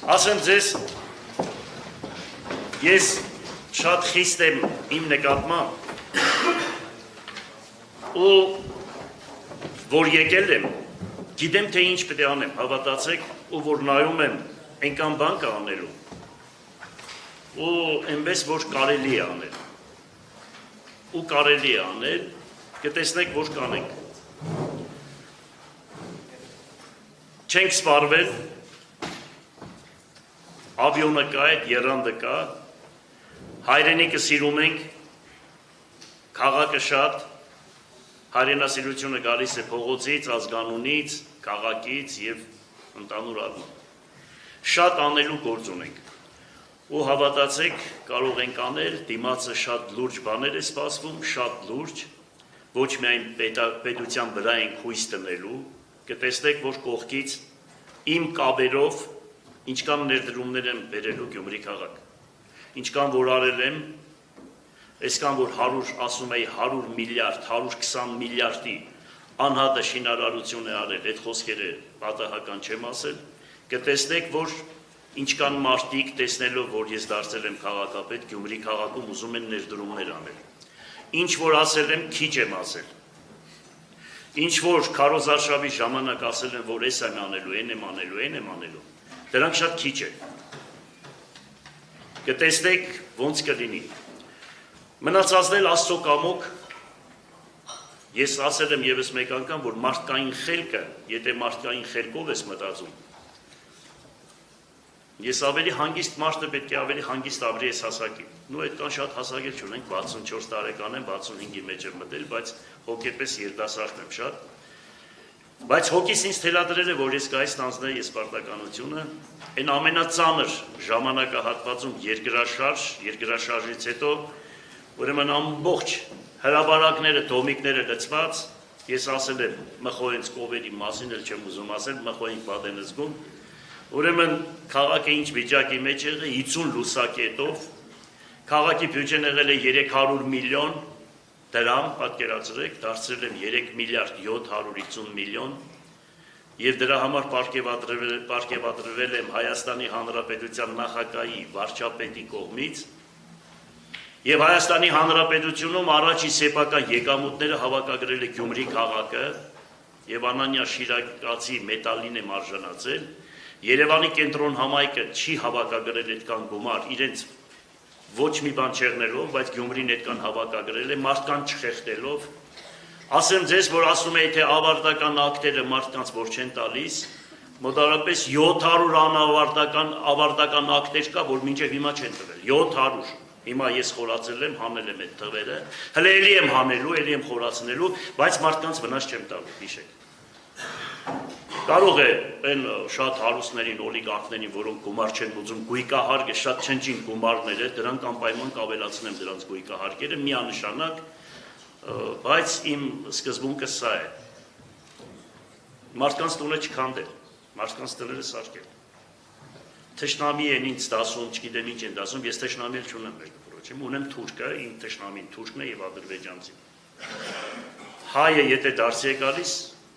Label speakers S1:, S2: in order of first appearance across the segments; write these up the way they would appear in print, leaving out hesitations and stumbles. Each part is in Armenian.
S1: Ասեմ ձեզ, ես շատ խիստ եմ իմ նկատմամբ ու որ եկել եմ, գիտեմ թե ինչ պետք է անեմ, հավատացեք, ու որ նայում եմ այնքան բան կա անելու ու այնպես որ կարելի է անել ու կարելի է անել, կտեսնեք որ կանենք, չենք սպառվել, ավիոնը կա, այդ եռանդը կա, հայրենիքը սիրում ենք, քաղաքը շատ, հայրենասիրությունը գալիս է փողոցից, ազգանունից, քաղաքից եւ ընդհանուր առմամբ։ Շատ անելու գործ ունենք։ Ու հավատացեք, կարող ենք անել, դիմացը շատ լուրջ բաներ է սպասվում, շատ լուրջ, ոչ միայն պետության վրա ենք հույս տնելու, կտեսնեք, որ կողքից իմ կաբերով ինչքան ներդրումներ եմ բերելու Գյումրի քաղաք, ինչքան որ արել եմ, այսքան որ 100, ասում էի 100 միլիարդ, 120 միլիարդի անհատը շինարարություն է արել, այդ խոսքերը պատահական չեմ ասել, կտեսնեք, որ ինչքան մարդիկ տեսնելով, որ ես դարձել եմ քաղաքապետ, Գյումրի քաղաքում ուզում են ներդրումներ անել, ինչ որ ասել եմ, քիչ եմ ասել, ինչ որ քարոզարշավի ժամանակ ասել եմ, որ այս եմ անելու, այն եմ անելու, այն եմ անելու, դրանք շատ քիչ է, կտեսնեք ոնց կլինի, մնացածնել Աստծո կամոք, ես ասել եմ եւս մեկ անգամ, որ մարդկային խելքը, եթե մարդկային խելքով ես մտածում, ես ավելի հանգիստ մարդը պետք է ավելի հանգիստ ապրի ես հասակի, նու այդքան շատ հասակել չունենք, 64 տարեկան եմ, 65-ի մեջ եմ մտել, բայց հոգեպես երիտասարդ եմ շատ, բայց հոգիս ինձ թելադրել է, որ ես գայս տանձնեի ես պարտականությունը, այն ամենածանր ժամանակահատվածում երկրաշարժից հետո, ուրեմն ամբողջ հրաբարակները, դոմիկները լցված, ես ասել եմ մխոյենց կովերի մասին, էլ չեմ ուզում ասել, մխոյենք բադեն զգում, ուրեմն քաղաքը ինչ վիճակի մեջ եղել 50 լուսակետով, քաղաքի բյուջեն եղել է 300 միլիոն դրամ, պատկերացրեք, դարձրել եմ 3 միլիարդ 750 միլիոն եւ դրա համար պարգևատրվել եմ Հայաստանի Հանրապետության նախագահի վարչապետի կողմից եւ Հայաստանի Հանրապետությունում առաջի սեփական եկամուտները հավաքագրել է Գյումրի քաղաքը եւ Անանյա Շիրակացի մեդալին եմ արժանացել Երևանի կենտրոն համայնքը չի հավաքագրել այդքան գումար իրենց ոչ մի բան չեղնելով, բայց Գյումրին այդքան հավաքագրել է, մարդկան չխեղդելով, ասեմ ձեզ, որ ասում էի, թե ավարտական ակտերը մարդկանց որ չեն տալիս, մոտավորապես 700 անավարտական ակտեր կա, որ մինչև հիմա չեն տվել, 700, հիմա ես խորացել եմ, հանել եմ այդ թվերը, հələ էլի եմ հանելու, էլի եմ խորացնելու, բայց մարդկանց վնաս չեմ տալու, հիշեք։ Կարող է այն շատ հարուստներին, օլիգարխներին, որոնք գումար չեն ուզում, գույքահարկը շատ չնչին գումարներ է, դրանք անպայման կավելացնեմ դրանց գույքահարկերը, միանշանակ, բայց իմ սկզբունքը սա է։ Մարդկանց տունը չքանդել, մարդկանց տները սարքել։ Թշնամի են ինձ դասում, չգիտեմ ինչ են դասում, ես թշնամի էլ չունեմ մեր դպրոցում, ունեմ թուրքը, իմ թշնամին թուրքն է եւ ադրբեջանցին։ Հայը եթե դարձի է գալիս,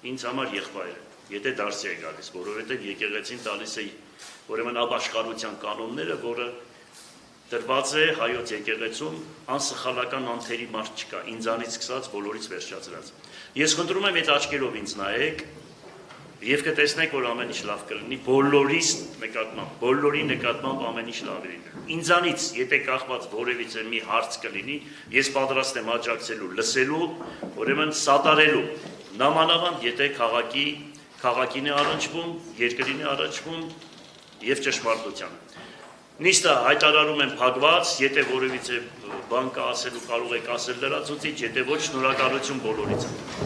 S1: ինձ համար եղբայր է։ Եթե դարձի է գալիս, որովհետև եկեղեցին տալիս է ուրեմն ապաշխարության կանոնները, որը դրված է հայոց եկեղեցում անսխալական անթերի մարդ չկա, ինձանից սկսած բոլորից վերջացրած։ Ես խնդրում եմ այդ աչքերով ինձ նայեք եւ կտեսնեք, որ ամեն ինչ լավ կլինի, բոլորի նկատմամբ ամեն ինչ լավ լինի։ Ինձանից, եթե կախված որևիցե մի հարց կլինի, ես պատրաստ եմ աջակցելու, լսելու, ուրեմն սատարելու, նամանավանդ եթե քաղաքին է առնչվում, երկրին է առնչվում եւ ճշմարտությանը։ Նիստը հայտարարում եմ փակված, եթե որևիցե բան կա ասելու կարող եք ասել լրացուցիչ, եթե ոչ շնորհակալություն բոլորիցը։